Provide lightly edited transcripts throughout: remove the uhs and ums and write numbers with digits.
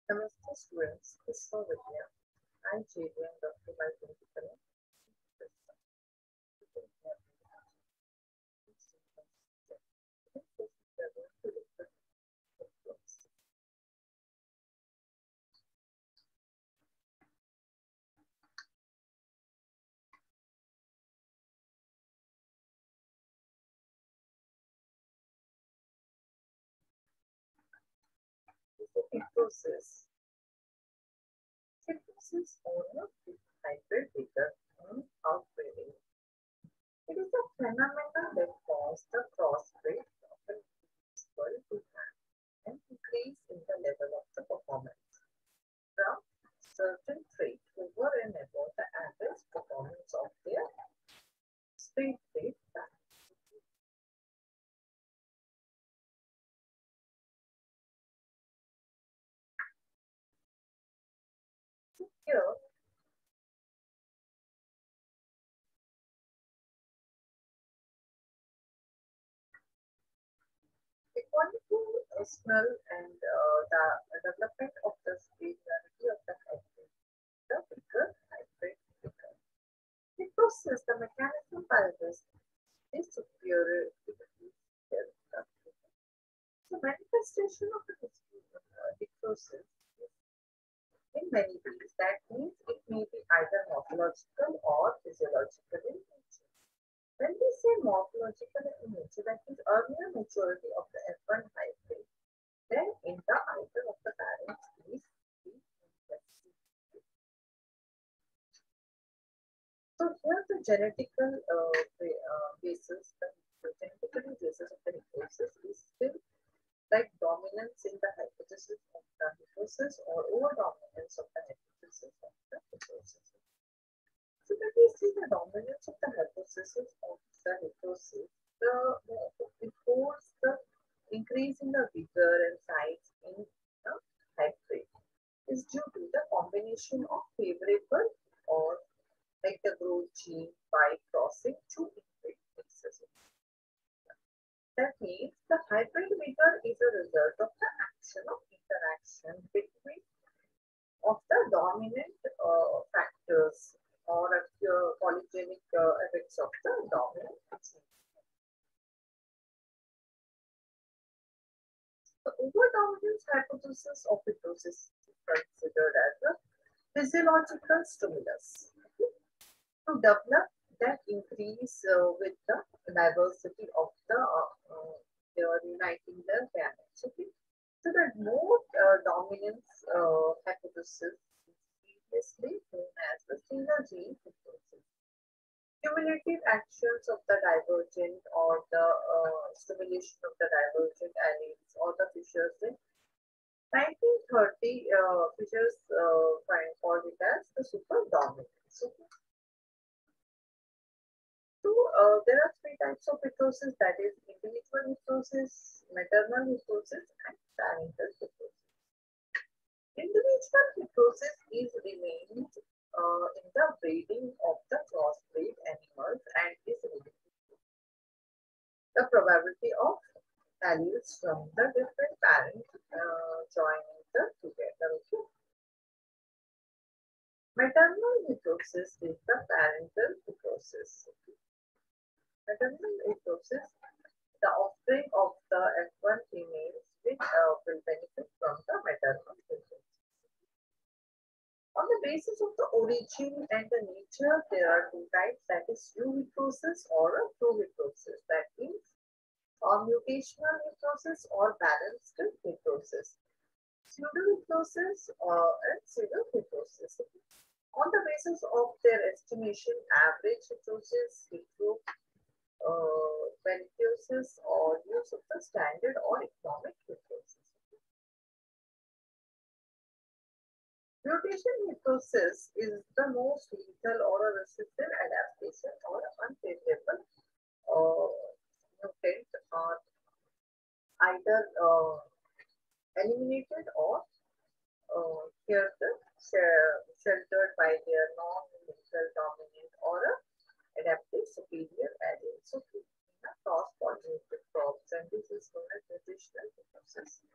Namaste students, this is Vidya. I'm JD and Dr. Principal. Hypnosis. Hypnosis owner is hybrid vigor and outbreeding. It is a phenomenon that causes the crossbreed of an individual to have an increase in the level of the performance from certain trait over and above the average performance of their speed rate. Here, equalizational and the development of the superiority of the hybrid, the bigger hybrid figure. The process, the mechanism by this is superiority is the manifestation of the process in many ways. That means it may be either morphological or physiological in nature. When we say morphological in nature, that means earlier maturity of the F1 hybrid, then in the either of the parents is the so here the genetical basis, the genetical basis of the necrosis is still like dominance in the hypothesis of the necrosis or over dominance of the hypothesis of the necrosis. So when we see the dominance of the hypothesis of the necrosis, it holds the increase in the vigor and size in the hybrid is due to the combination of favorable or like the growth gene by crossing two inbred mixes. That means the hybrid vigor is a result of the action of interaction between of the dominant factors or polygenic effects of the dominant gene. The overdominance hypothesis of mitosis is considered as a physiological stimulus to develop that increase with the diversity of the uniting the gametes. Okay, so the more dominance hypothesis is previously known as the single gene hypothesis. Cumulative actions of the divergent or the stimulation of the divergent alleles or the fissures in 1930 fissures called it as the superdominance. Okay. So there are three types of mitosis, that is individual mitosis, maternal mitosis, and parental mitosis. Individual mitosis is remains in the breeding of the crossbreed animals and is related to the probability of alleles from the different parents joining the together. Okay. Maternal mitosis is the parental mitosis. Okay. Maternal mitosis, the offspring of the F1 females will benefit from the maternal mitosis. On the basis of the origin and the nature, there are two types, that is euvitosis or a provitosis. That means mutational mitosis or balanced mitosis. Pseudomitosis and pseudomitosis. On the basis of their estimation, average mitosis, beneficiosis, or use of the standard or economic mitosis. Mutation mitosis is the most lethal or a resistant adaptation or unfavorable mutant are either eliminated or here the sheltered by their non-lethal dominant or a adaptive superior allele. So, cross-pollinated crops, and this is known as nutritional mitosis.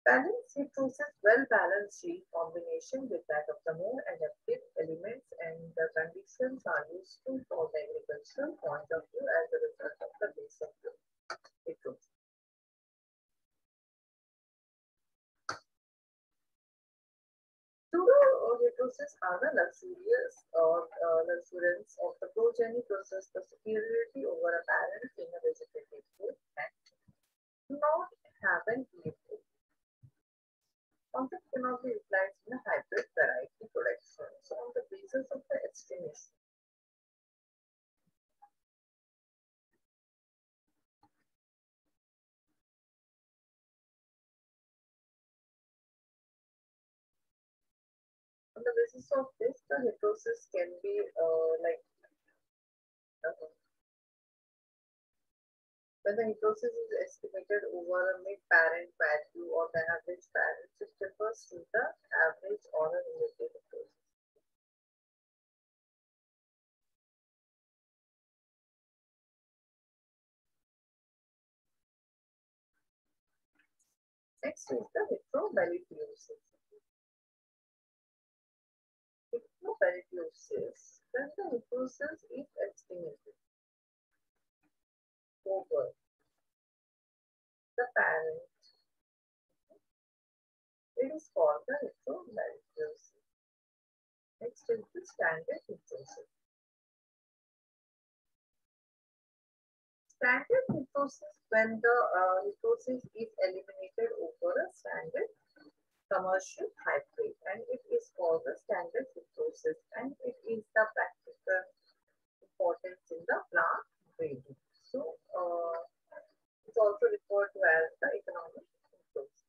Balanced heterosis, well-balanced gene combination with that of the more adaptive elements and the conditions are useful for the agricultural point of view as a result of the base of the heterosis. Pseudo-heterosis are the luxurious or luxuriance of the progeny process, the superiority over a parent in a vegetative group and do not have an EFO. Concept cannot be applied in a hybrid variety production. So on the basis of the estimation, on the basis of this, the heterosis can be uh, when the heterosis is estimated over a mid-parent value or the average parent, it refers to the average or a relative heterosis. Next is the heterobilosis. Heterobilosis, when the heterosis is estimated over the parent, it is called the heterobilosis. Next is the standard heterosis. Standard heterosis, when the heterosis is eliminated over a standard commercial hybrid, and it is called the standard heterosis, and it is the practical importance in the plant breeding. So, it's also referred to as the economic heterosis.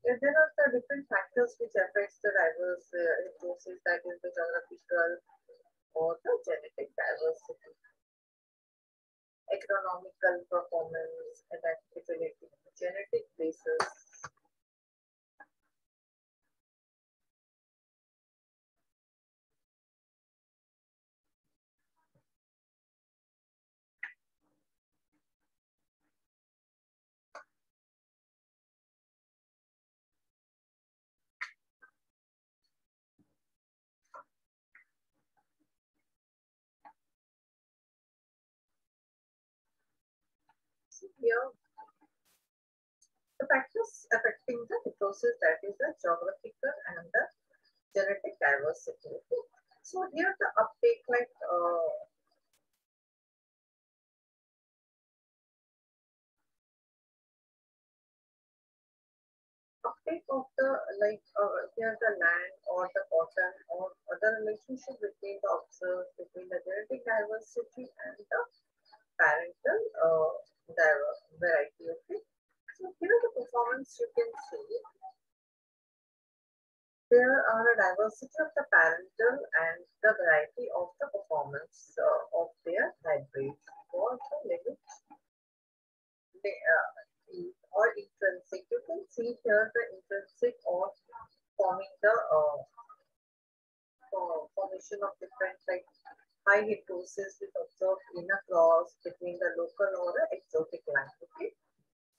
There are the different factors which affects the diverse heterosis, that is the geographical or the genetic diversity, economical performance, adaptability, genetic basis. So here, the factors affecting the heterosis, that is the geographical and the genetic diversity. So here the uptake, like uptake of the here the land or the cotton or other relationship between the observed between the genetic diversity and the parental variety. Okay, so here the performance you can see. There are a diversity of the parental and the variety of the performance of their hybrids for the limit or intrinsic. You can see here the intrinsic or forming the formation of different like high heterosis is observed in a cross between the local or the exotic line. Okay,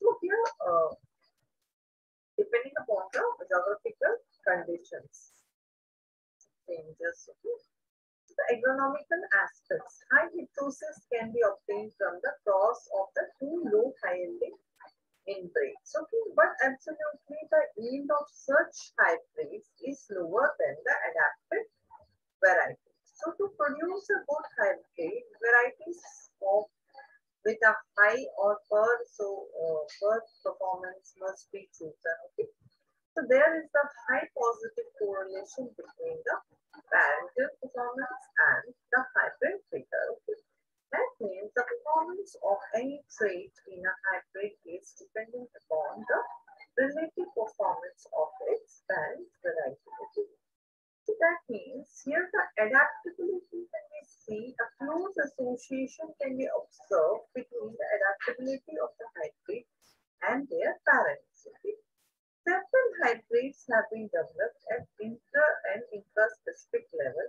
so here depending upon the geographical conditions changes. Okay. The agronomical aspects. High heterosis can be obtained from the cross of the two low yielding inbreeds. Okay, but absolutely the yield of such hybrids is lower than the adapted varieties. So to produce a good hybrid, varieties of with a high or per performance must be chosen. Okay. So there is the high positive correlation between the parental performance and the hybrid figure. Okay. That means the performance of any trait in a hybrid is dependent upon the relative performance of its parent variety. Okay. So that means here the adaptability, when we see a close association can be observed between the adaptability of the hybrid and their parents. Okay. Several hybrids have been developed at inter and intraspecific level,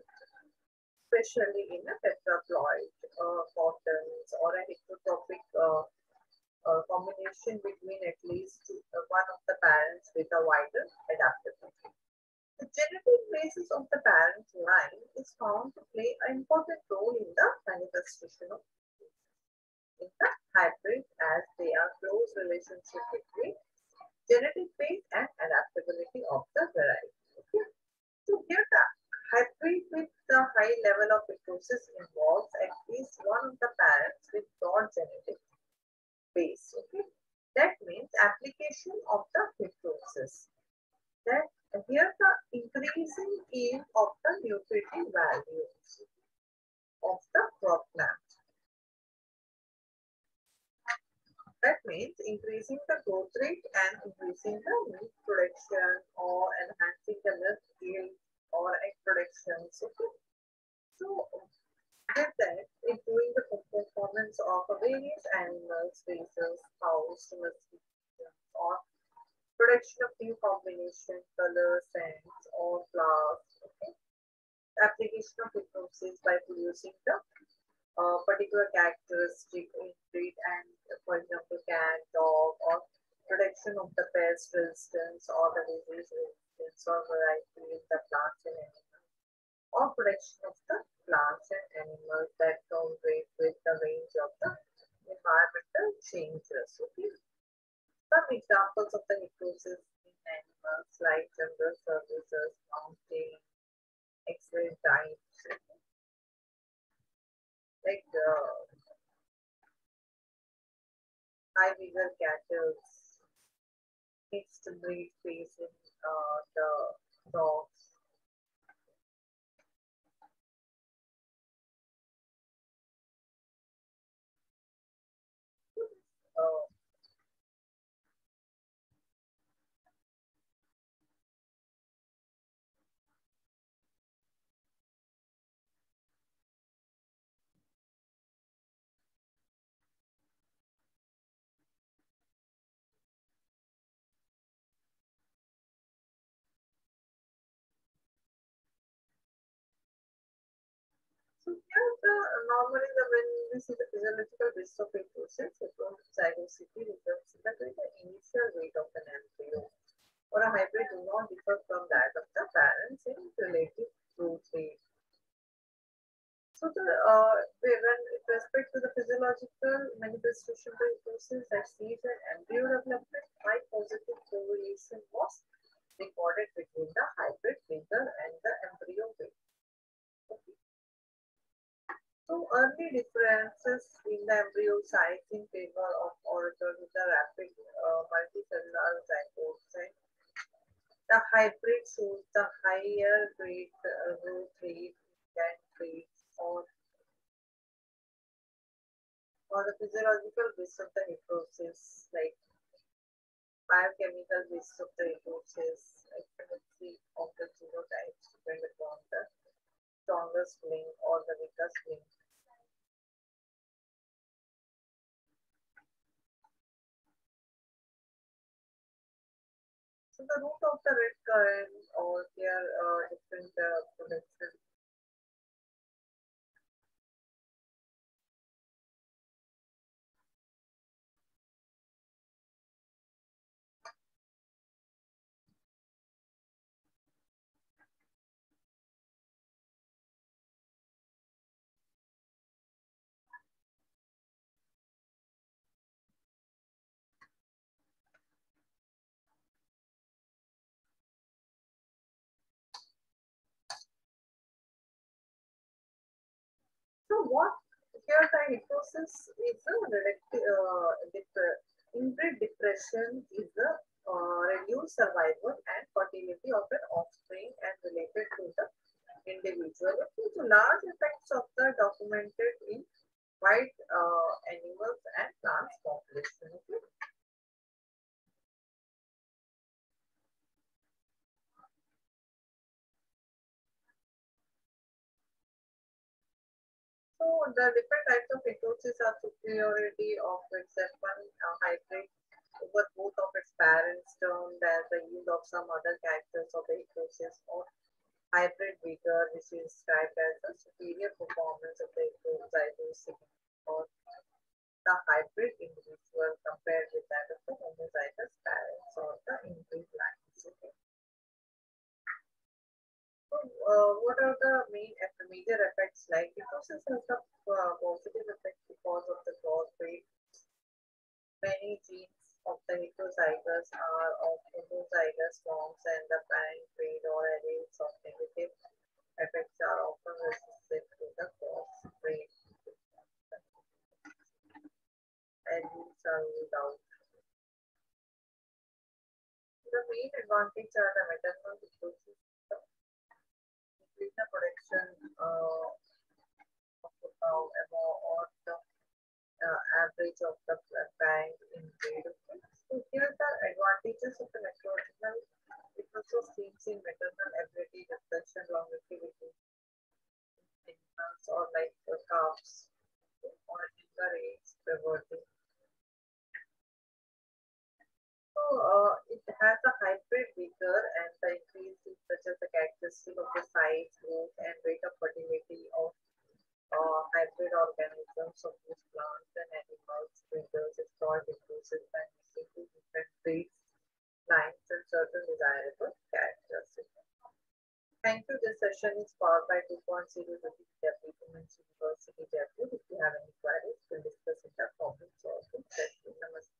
especially in a tetraploid cottons or a heterotrophic combination between at least one of the parents with a wider adaptability. The genetic basis of the parent line is found to play an important role in the manifestation of in the hybrid as they are close relationship between genetic base and adaptability of the variety. Okay. So here the hybrid with the high level of mitosis involves at least one of the parents with broad genetic base. Okay. That means application of the mitosis. That here the increasing yield of the nutritive values of the crop plant. That means increasing the growth rate and increasing the meat production or enhancing the milk yield or egg production. So with that, improving the performance of various animal species, cows, domestication, or production of new combination, colors, scents, or flowers. Okay. Application of hypnosis by producing the particular characteristic in breed and, for example, cat, dog, or production of the pest resistance or the disease resistance or variety in the plants and animals, or production of the plants and animals that tolerate with the range of the environmental changes. Okay. Some examples of the hypnosis in animals like general services, mounting, X-ray types, like high vigor cattle, mixed breed facing the dogs. Uh, so here the normally the when we see the physiological risk of hypnosis, zygosity results in the initial weight of an embryo or a hybrid do not differ from that of the parents in relative growth rate. So the when with respect to the physiological manifestation of hypnosis that sees an embryo development, high positive correlation was recorded between the hybrid figure and the embryo weight. Okay. So early differences in the embryo size in favor of orator with the rapid multicellular zygote. The hybrid shows the higher grade growth rate than traits or the physiological risk of the necrosis, like biochemical risk of the necrosis, efficacy of the genotypes depend upon the strongest link or the weakest link. So the root of the red currant or their different production. So what here the hypnosis is a inbred depression is the reduced survival and fertility of an offspring and related to the individual. Okay, so large effects of the documented in wild animals and plants population. Okay. So the different types of hypnosis are superiority of its F1 hybrid over both of its parents termed as the use of some other characters of the hypnosis or hybrid vigor, which is described as the superior performance of the hypnosis or the hybrid individual compared with that of the homozygous parents or the inbreed lines. Okay. So, what are the major effects like? Mitosis has a positive effect because of the growth rate. Many genes of the heterozygous are of homozygous forms, and the parent trait or alleles of negative effects are often resistant to the cross trait. Alleles are ruled out. The main advantage are the maternal ecosystem, increase the production of the cow or the average of the bank in grade. So here are the advantages of the matrilineal. It also seems in maternal ability, reproduction, longevity, infants or like calves or liver age, puberty. So it has a hybrid vigor and the increase in such as the characteristic of the size, growth, and rate of fertility of hybrid organisms of these plants and animals, breeders, exploit inclusive and distinctive different breeds, lines, and certain desirable characteristics. Thank you. This session is powered by 2.0 Jaipur Women's University Jaipur. If you have any queries, we'll discuss in the comments or session. Namaste.